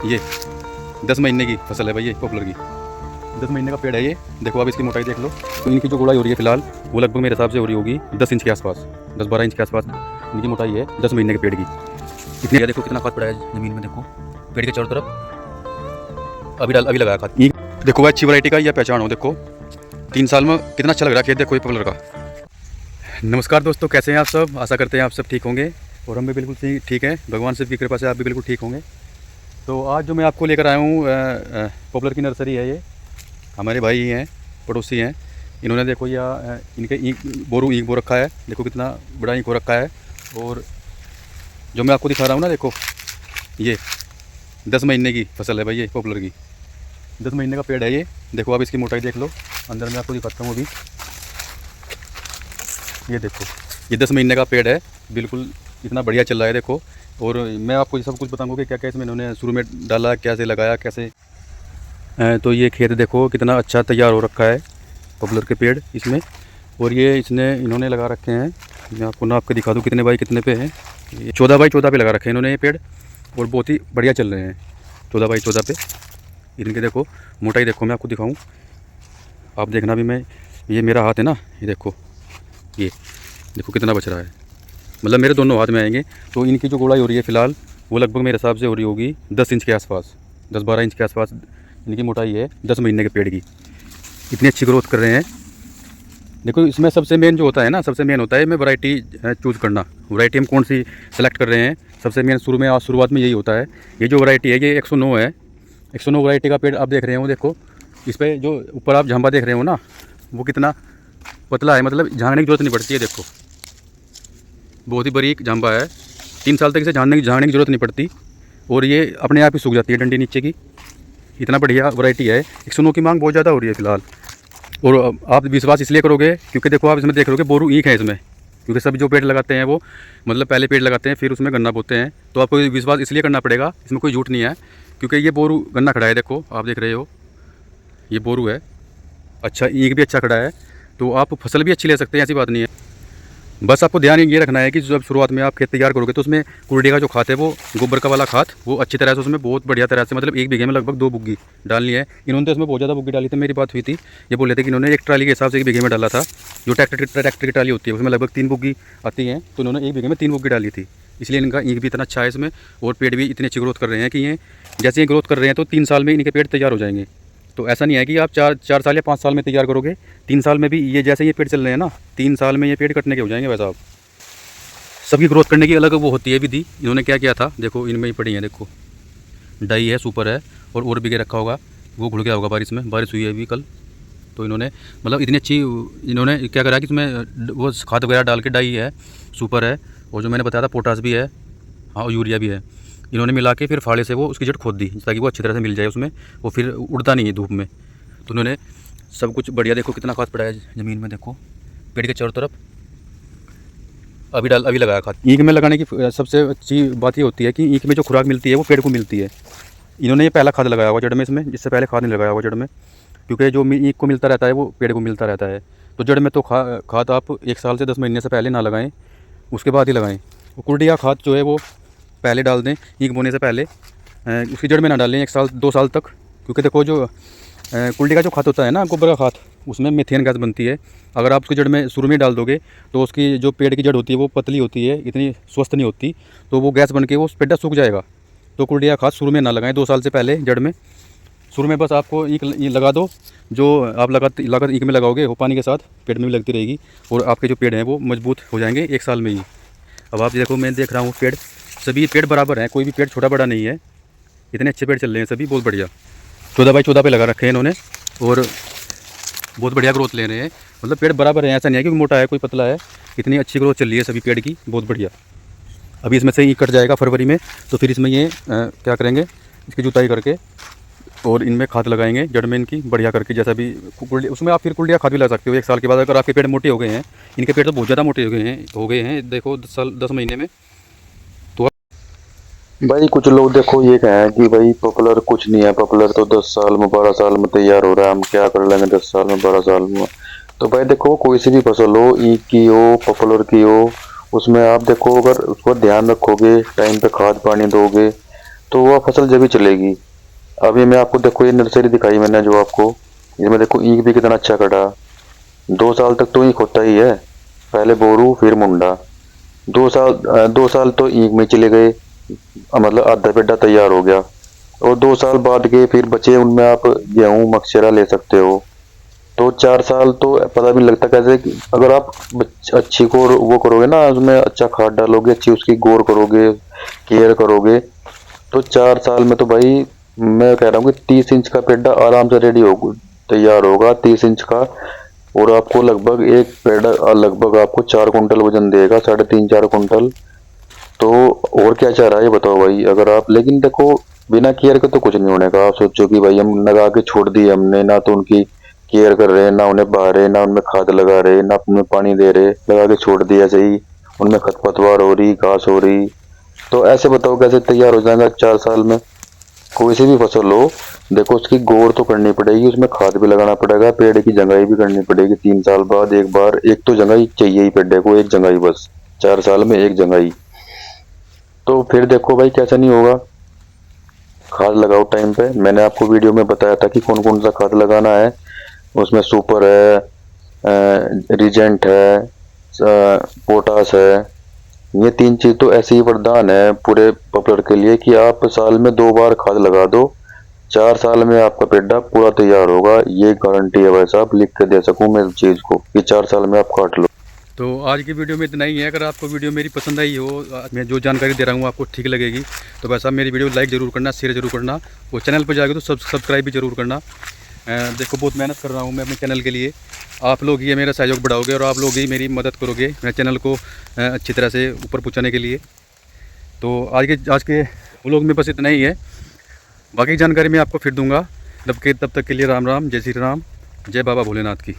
ये 10 महीने की फसल है भाई, ये पॉपुलर की 10 महीने का पेड़ है ये। देखो आप इसकी मोटाई देख लो। तो इनकी जो गोलाई हो रही है फिलहाल वो लगभग मेरे हिसाब से हो रही होगी 10 इंच के आसपास, 10-12 इंच के आसपास इनकी मोटाई है 10 महीने के पेड़ की। इतनी देखो कितना खाद पड़ा है ज़मीन में। देखो पेड़ के चारों तरफ अभी लगाया खाद। देखो भाई अच्छी वैरायटी का यह पहचान हो। देखो 3 साल में कितना अच्छा लग रहा है खेत। देखो ये पॉपुलर का। नमस्कार दोस्तों, कैसे हैं आप सब? आशा करते हैं आप सब ठीक होंगे और हम भी बिल्कुल ठीक हैं। भगवान शिव की कृपा से आप भी बिल्कुल ठीक होंगे। तो आज जो मैं आपको लेकर आया हूँ पॉपुलर की नर्सरी है। ये हमारे भाई हैं, पड़ोसी हैं। इन्होंने देखो इनके ईंख बो रखा है। देखो कितना बड़ा ईंख हो रखा है। और जो मैं आपको दिखा रहा हूँ ना, देखो ये 10 महीने की फसल है भाई, ये पॉपुलर की 10 महीने का पेड़ है ये। देखो आप इसकी मोटाई देख लो। अंदर मैं आपको दिखाता हूँ अभी। ये देखो ये 10 महीने का पेड़ है, बिल्कुल इतना बढ़िया चल रहा है। देखो और मैं आपको ये सब कुछ बताऊंगा कि क्या क्या इसमें इन्होंने शुरू में डाला, कैसे लगाया, कैसे। तो ये खेत देखो कितना अच्छा तैयार हो रखा है पॉपुलर के पेड़ इसमें। और ये इन्होंने लगा रखे हैं, मैं आपको नाप के दिखा दूँ कितने बाई कितने पे हैं। ये 14 बाई 14 पे लगा रखे हैं इन्होंने ये पेड़ और बहुत ही बढ़िया चल रहे हैं 14 बाई 14 पे। इनके देखो मोटाई देखो, मैं आपको दिखाऊँ, आप देखना भी। मैं ये मेरा हाथ है ना, ये ये देखो कितना बच रहा है, मतलब मेरे दोनों हाथ में आएंगे। तो इनकी जो गोलाई हो रही है फ़िलहाल वो लगभग मेरे हिसाब से हो रही होगी 10 इंच के आसपास, 10-12 इंच के आसपास इनकी मोटाई है 10 महीने के पेड़ की। इतनी अच्छी ग्रोथ कर रहे हैं। देखो इसमें सबसे मेन जो होता है ना, सबसे मेन होता है मैं वैरायटी चूज़ करना। वैरायटी हम कौन सी सेलेक्ट कर रहे हैं, सबसे मेन शुरुआत में यही होता है। ये जो वैरायटी है ये 109 है। 109 वैरायटी का पेड़ आप देख रहे हो। देखो इस पर जो ऊपर आप झांबा देख रहे हो ना, वो कितना पतला है, मतलब झाड़ने की जरूरत नहीं पड़ती है। देखो बहुत ही बारीक झांबा है। 3 साल तक इसे झाड़ने की ज़रूरत नहीं पड़ती और ये अपने आप ही सूख जाती है डंडी नीचे की। इतना बढ़िया वैरायटी है। 109 की मांग बहुत ज़्यादा हो रही है फ़िलहाल। और आप विश्वास इसलिए करोगे क्योंकि देखो आप इसमें देख रहे हो कि बोरू ईंख है इसमें। क्योंकि सभी जो पेड़ लगाते हैं वो मतलब पहले पेड़ लगाते हैं फिर उसमें गन्ना बोते हैं। तो आपको विश्वास इसलिए करना पड़ेगा, इसमें कोई झूठ नहीं है। क्योंकि ये बोरू गन्ना खड़ा है, देखो आप देख रहे हो ये बोरू है। अच्छा ईंख भी अच्छा खड़ा है, तो आप फसल भी अच्छी ले सकते हैं, ऐसी बात नहीं है। बस आपको ध्यान ये रखना है कि जब शुरुआत में आप खेत तैयार करोगे तो उसमें कुरडी का जो खाद है वो गोबर का वाला खाद वो अच्छी तरह से उसमें बहुत बढ़िया तरह से, मतलब 1 बीघे में लगभग 2 बुग्गी डालनी है। इन्होंने तो इसमें बहुत ज़्यादा बुग्गी डाली थी। मेरी बात हुई थी, ये बोले थे कि इन्होंने एक ट्राली के हिसाब से 1 बीघे में डाला था। जो ट्रैक्टर की ट्राली होती है उसमें लगभग 3 बुग्गी आती हैं, तो इन्होंने 1 बीघे में 3 बुग्गी डाली थी। इसलिए इनका ईंख भी इतना अच्छा है इसमें और पेड़ भी इतनी अच्छी ग्रोथ कर रहे हैं कि ये जैसे ये ग्रोथ कर रहे हैं तो 3 साल में इनके पेड़ तैयार हो जाएंगे। तो ऐसा नहीं है कि आप 4 साल या 5 साल में तैयार करोगे। 3 साल में भी ये जैसे ये पेड़ चल रहे हैं ना, 3 साल में ये पेड़ कटने के हो जाएंगे। वैसा आप सबकी ग्रोथ करने की अलग वो होती है विधि। इन्होंने क्या किया था देखो, इनमें ही पड़ी है। देखो डाई है, सुपर है और भी रखा होगा, वो घुल गया होगा बारिश में। बारिश हुई है अभी कल, तो इन्होंने मतलब इतनी अच्छी इन्होंने क्या करा कि इसमें वो खाद वगैरह डाल के, डाई है, सुपर है और जो मैंने बताया था पोटास भी है, हाँ और यूरिया भी है। इन्होंने मिला के फिर फाड़े से वो उसकी जड़ खोद दी ताकि वो अच्छी तरह से मिल जाए उसमें, वो फिर उड़ता नहीं है धूप में। तो उन्होंने सब कुछ बढ़िया। देखो कितना खाद पड़ा है ज़मीन में। देखो पेड़ के चारों तरफ अभी लगाया खाद। ईंख में लगाने की सबसे अच्छी बात ये होती है कि ईंख में जो खुराक मिलती है वो पेड़ को मिलती है। इन्होंने ये पहला खाद लगाया हुआ जड़ में इसमें, जिससे पहले खाद नहीं लगाया हुआ जड़ में। क्योंकि जो ईंख को मिलता रहता है वो पेड़ को मिलता रहता है। तो जड़ में तो खाद आप 1 साल से 10 महीने से पहले ना लगाएं, उसके बाद ही लगाएं। वो कुरडिया खाद जो है वो पहले डाल दें, ईंख बोने से पहले। उसकी जड़ में ना डालें 1 साल 2 साल तक। क्योंकि देखो जो कुल्डी का जो खाद होता है ना, गोबर का खाद, उसमें मीथेन गैस बनती है। अगर आप उसकी जड़ में शुरू में डाल दोगे तो उसकी जो पेड़ की जड़ होती है वो पतली होती है, इतनी स्वस्थ नहीं होती, तो वो गैस बन के वो पेड़ सूख जाएगा। तो कुल्डी का खाद शुरू में ना लगाएं, 2 साल से पहले जड़ में। शुरू में बस आपको ईंख लगा दो। जो आप लगातार ईंख में लगाओगे वो पानी के साथ पेड़ में भी लगती रहेगी और आपके जो पेड़ हैं वो मजबूत हो जाएंगे 1 साल में ही। अब आप देखो, मैं देख रहा हूँ पेड़, सभी पेड़ बराबर हैं, कोई भी पेड़ छोटा बड़ा नहीं है। इतने अच्छे पेड़ चल रहे हैं सभी, बहुत बढ़िया। 14 बाई 14 पे लगा रखे हैं इन्होंने और बहुत बढ़िया ग्रोथ ले रहे हैं। मतलब पेड़ बराबर है, ऐसा नहीं है कि मोटा है कोई पतला है। इतनी अच्छी ग्रोथ चल रही है सभी पेड़ की, बहुत बढ़िया। अभी इसमें से ईंख कट जाएगा फरवरी में, तो फिर इसमें ये क्या करेंगे, इसकी जुताई करके और इनमें खाद लगाएंगे जड़ में इनकी बढ़िया करके। जैसा भी उसमें आप फिर कुल्डिया खाद भी लगा सकते हो 1 साल के बाद, अगर आपके पेड़ मोटे हो गए हैं। इनके पेड़ तो बहुत ज़्यादा मोटे हो गए हैं देखो 10 महीने में। तो भाई कुछ लोग देखो ये कहें कि भाई पॉपुलर कुछ नहीं है, पॉपुलर तो 10 साल में 12 साल में तैयार हो रहा है, हम क्या कर लेंगे 10 साल में 12 साल में। तो भाई देखो कोई सी भी फसल हो, ईख की हो, पॉपुलर की हो, उसमें आप देखो अगर उसको ध्यान रखोगे, टाइम पे खाद पानी दोगे, तो वह फसल जब ही चलेगी। अभी मैं आपको देखो ये नर्सरी दिखाई मैंने जो आपको, इसमें देखो ईंख भी कितना अच्छा कटा। 2 साल तक तो ईंख होता ही है, पहले बोरू फिर मुंडा। 2 साल तो ईंख में चले गए, मतलब आधा पेड्डा तैयार हो गया। और 2 साल बाद के फिर बचे, उनमें आप गेहूँ मक्सेरा ले सकते हो। तो 4 साल तो पता भी नहीं लगता कैसे अगर आप अच्छी को वो करोगे ना, उसमें अच्छा खाद डालोगे, अच्छी उसकी गौर करोगे, केयर करोगे, तो 4 साल में तो भाई मैं कह रहा हूँ कि 30 इंच का पेड्डा आराम से रेडी हो तैयार होगा, 30 इंच का। और आपको लगभग एक पेड़ लगभग आपको 4 कुंटल वजन देगा, 3.5-4 कुंटल। तो और क्या चाह रहा है ये बताओ भाई। अगर आप लेकिन देखो बिना केयर के तो कुछ नहीं होने का। आप सोचो कि भाई हम लगा के छोड़ दिए हमने, ना तो उनकी केयर कर रहे, ना उन्हें बहा रहे, ना उनमें खाद लगा रहे, ना उनमें पानी दे रहे, लगा के छोड़ दिया ऐसे ही। उनमें खरपतवार हो रही, घास हो रही, तो ऐसे बताओ कैसे तैयार हो जाएगा 4 साल में। कोई सी भी फसल हो, देखो उसकी गौर तो करनी पड़ेगी, उसमें खाद भी लगाना पड़ेगा, पेड़ की जंगाई भी करनी पड़ेगी। 3 साल बाद एक बार एक तो जंगाई चाहिए ही पेड़ को, एक जंगाई बस, 4 साल में एक जंगाई। तो फिर देखो भाई कैसा नहीं होगा। खाद लगाओ टाइम पे, मैंने आपको वीडियो में बताया था कि कौन कौन सा खाद लगाना है। उसमें सुपर है, रिजेंट है, पोटास है। ये 3 चीज तो ऐसी ही वरदान है पूरे पॉपुलर के लिए कि आप साल में 2 बार खाद लगा दो, 4 साल में आपका पेड्डा पूरा तैयार होगा। ये गारंटी है भाई साहब, लिख के दे सकूं मैं इस चीज को कि 4 साल में आप काट लो। तो आज की वीडियो में इतना ही है। अगर आपको वीडियो मेरी पसंद आई हो, मैं जो जानकारी दे रहा हूँ आपको ठीक लगेगी, तो वैसा मेरी वीडियो लाइक ज़रूर करना, शेयर ज़रूर करना, और चैनल पर जाएगा तो सब्सक्राइब भी ज़रूर करना। देखो बहुत मेहनत कर रहा हूँ मैं अपने चैनल के लिए। आप लोग ही मेरा सहयोग बढ़ाओगे और आप लोग ही मेरी मदद करोगे मेरे चैनल को अच्छी तरह से ऊपर पहुँचाने के लिए। तो आज के व्लॉग में बस इतना ही है। बाकी जानकारी मैं आपको फिर दूंगा। तब तक के लिए राम राम, जय श्री राम, जय बाबा भोलेनाथ की।